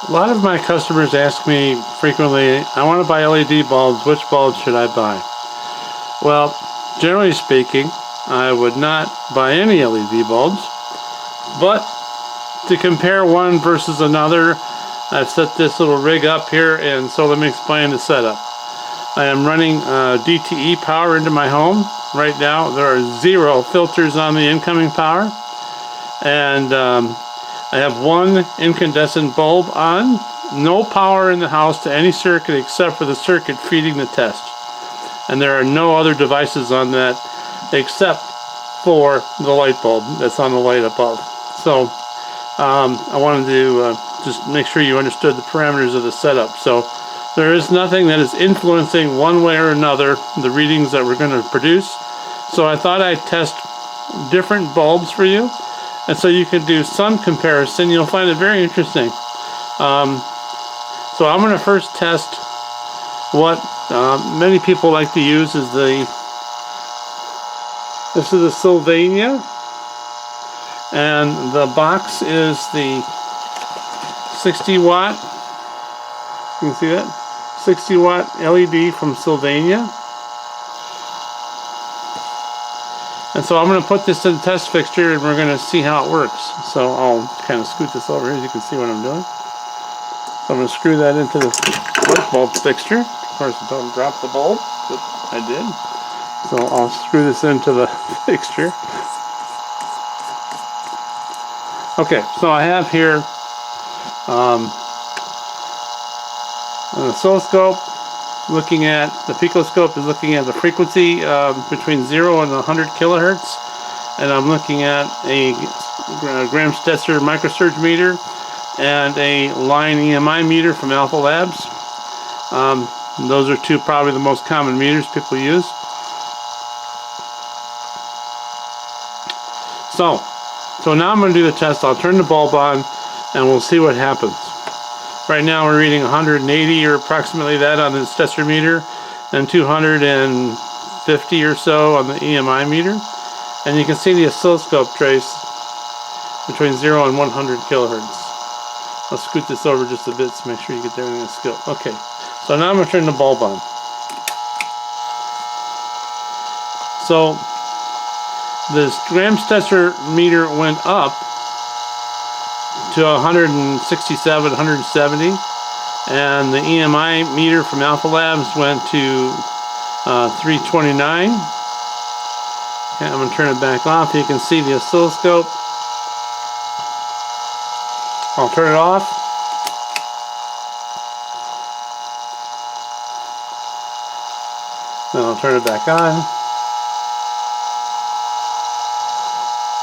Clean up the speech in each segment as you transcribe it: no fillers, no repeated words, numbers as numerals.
A lot of my customers ask me frequently, I want to buy LED bulbs, which bulbs should I buy? Well, generally speaking, I would not buy any LED bulbs, but to compare one versus another, I've set this little rig up here, and so let me explain the setup. I am running DTE power into my home. Right now there are 0 filters on the incoming power, and I have one incandescent bulb on, no power in the house to any circuit except for the circuit feeding the test. And there are no other devices on that except for the light bulb that's on the light above. So I wanted to just make sure you understood the parameters of the setup. So there is nothing that is influencing one way or another the readings that we're going to produce. So I thought I'd test different bulbs for you, and so you can do some comparison. You'll find it very interesting. So I'm going to first test what many people like to use is this is the Sylvania, and the box is the 60 watt. You can see that 60 watt LED from Sylvania. And so I'm going to put this in the test fixture and we're going to see how it works. So I'll kind of scoot this over here so you can see what I'm doing. So I'm going to screw that into the light bulb fixture. Of course, don't drop the bulb. Oops, I did. So I'll screw this into the fixture. Okay, so I have here an oscilloscope looking at, the picoscope is looking at the frequency between 0 and 100 kilohertz, and I'm looking at a Gram-Stetzer microsurge meter and a line EMI meter from Alpha Labs. Those are two probably the most common meters people use. So now I'm going to do the test. I'll turn the bulb on and we'll see what happens. Right now we're reading 180 or approximately that on the Stetzer meter, and 250 or so on the EMI meter. And you can see the oscilloscope trace between 0 and 100 kilohertz. I'll scoot this over just a bit to make sure you get everything in scope. Okay, so now I'm going to turn the bulb on. So this Gram-Stetzer meter went up to 167, 170, and the EMI meter from Alpha Labs went to 329. Okay, I'm going to turn it back off. You can see the oscilloscope. I'll turn it off. Then I'll turn it back on.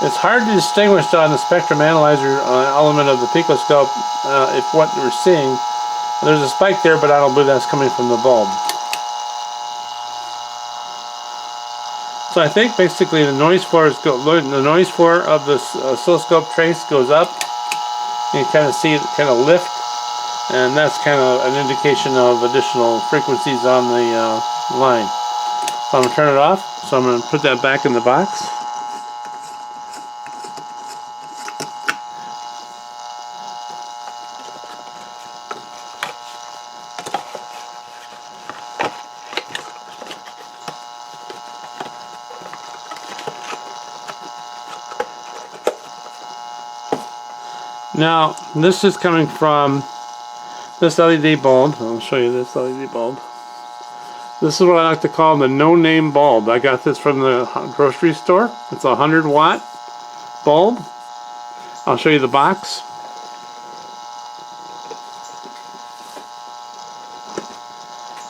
It's hard to distinguish on the spectrum analyzer element of the picoscope if what we're seeing. There's a spike there, but I don't believe that's coming from the bulb. So I think basically the noise floor of the oscilloscope trace goes up. You can kind of see it kind of lift, and that's kind of an indication of additional frequencies on the line. So I'm going to turn it off. So I'm going to put that back in the box. Now, this is coming from this LED bulb. I'll show you this LED bulb. This is what I like to call the no-name bulb. I got this from the grocery store. It's a 100-watt bulb. I'll show you the box.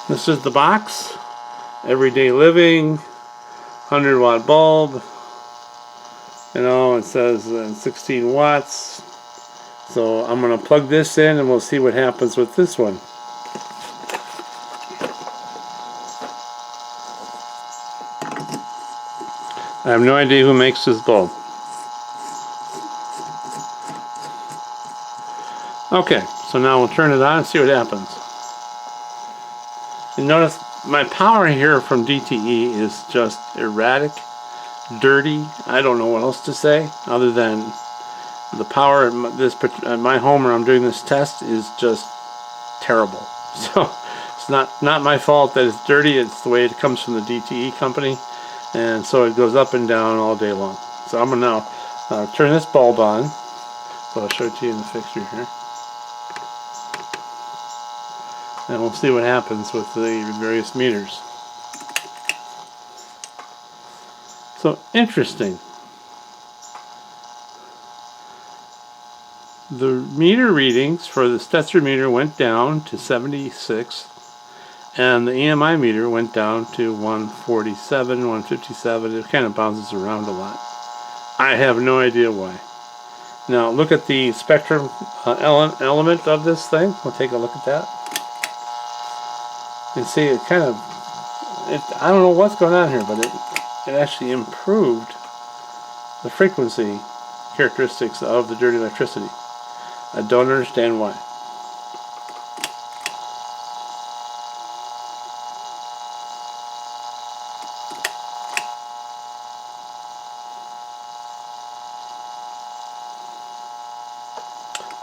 This is the box. Everyday living, 100-watt bulb. You know, it says 16 watts. So I'm going to plug this in and we'll see what happens with this one. I have no idea who makes this bulb. Okay, so now we'll turn it on and see what happens. You notice my power here from DTE is just erratic, dirty. I don't know what else to say other than The power at my home where I'm doing this test is just terrible. So it's not my fault that it's dirty. It's the way it comes from the DTE company, and so it goes up and down all day long. So I'm gonna now turn this bulb on. So I'll show it to you in the fixture here, and we'll see what happens with the various meters. So interesting. The meter readings for the Stetzer meter went down to 76, and the EMI meter went down to 147, 157. It kind of bounces around a lot. I have no idea why. Now look at the spectrum element of this thing. We'll take a look at that. You can see it kind of, I don't know what's going on here, but it actually improved the frequency characteristics of the dirty electricity. I don't understand why.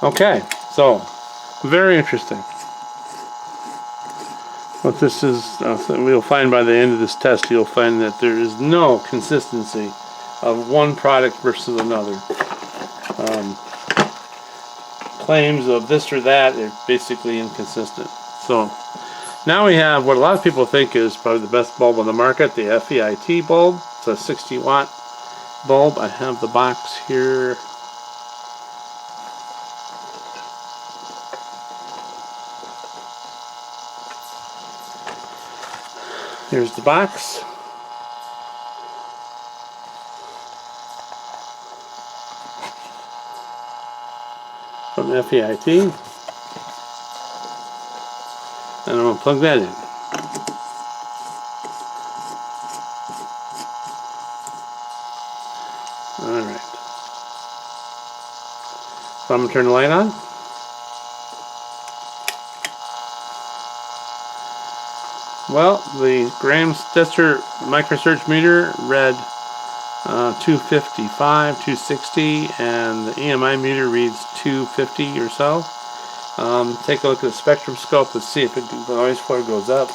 Okay, so very interesting. What this is, we'll find by the end of this test, you'll find that there is no consistency of one product versus another. Claims of this or that are basically inconsistent. So now we have what a lot of people think is probably the best bulb on the market, the FEIT bulb. It's a 60 watt bulb. I have the box here. Here's the box. From FEIT, and I'm going to plug that in. Alright. So I'm going to turn the light on. Well, the Graham Stetzer microsurge meter read 255, 260, and the EMI meter reads 250 or so. Take a look at the spectrum scope. Let's see if the noise floor goes up.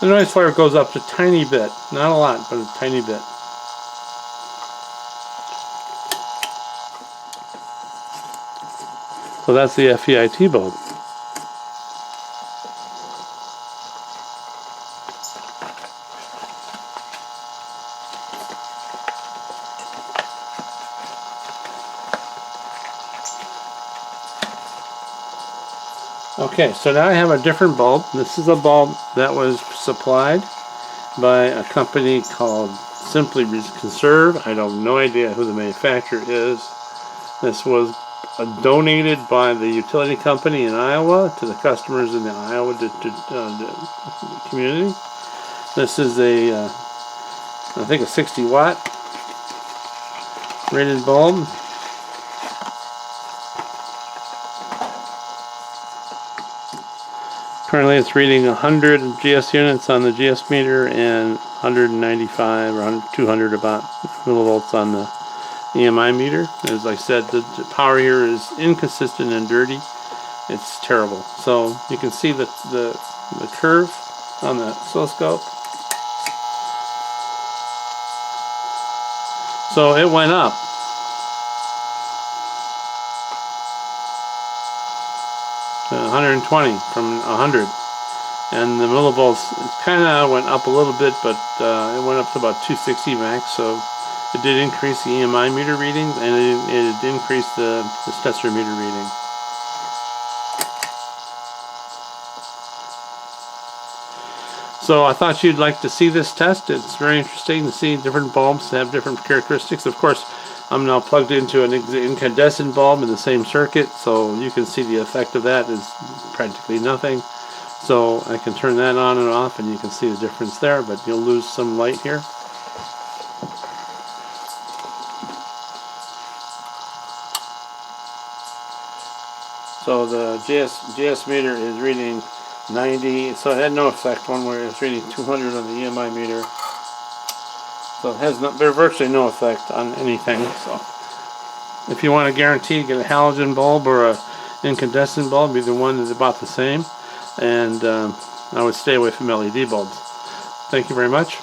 The noise floor goes up a tiny bit, not a lot, but a tiny bit. So that's the FEIT bulb. Okay, so now I have a different bulb. This is a bulb that was supplied by a company called Simply Conserve. I have no idea who the manufacturer is. This was donated by the utility company in Iowa to the customers in the Iowa community. This is a, I think a 60 watt rated bulb. Currently it's reading 100 GS units on the GS meter and 195 or 200 about millivolts on the EMI meter. As I said, the power here is inconsistent and dirty. It's terrible. So you can see the curve on the oscilloscope. So it went up. To 120 from 100, and the millivolts kind of went up a little bit, but it went up to about 260 max. So it did increase the EMI meter reading, and it increased the Stetzer meter reading. So I thought you'd like to see this test. It's very interesting to see different bulbs have different characteristics. Of course, I'm now plugged into an incandescent bulb in the same circuit, so you can see the effect of that is practically nothing. So I can turn that on and off, and you can see the difference there, but you'll lose some light here. So the GS meter is reading 90, so it had no effect one way. It's reading 200 on the EMI meter. So it has virtually no effect on anything. So if you want to guarantee, get a halogen bulb or a incandescent bulb. Either one is about the same. And I would stay away from LED bulbs. Thank you very much.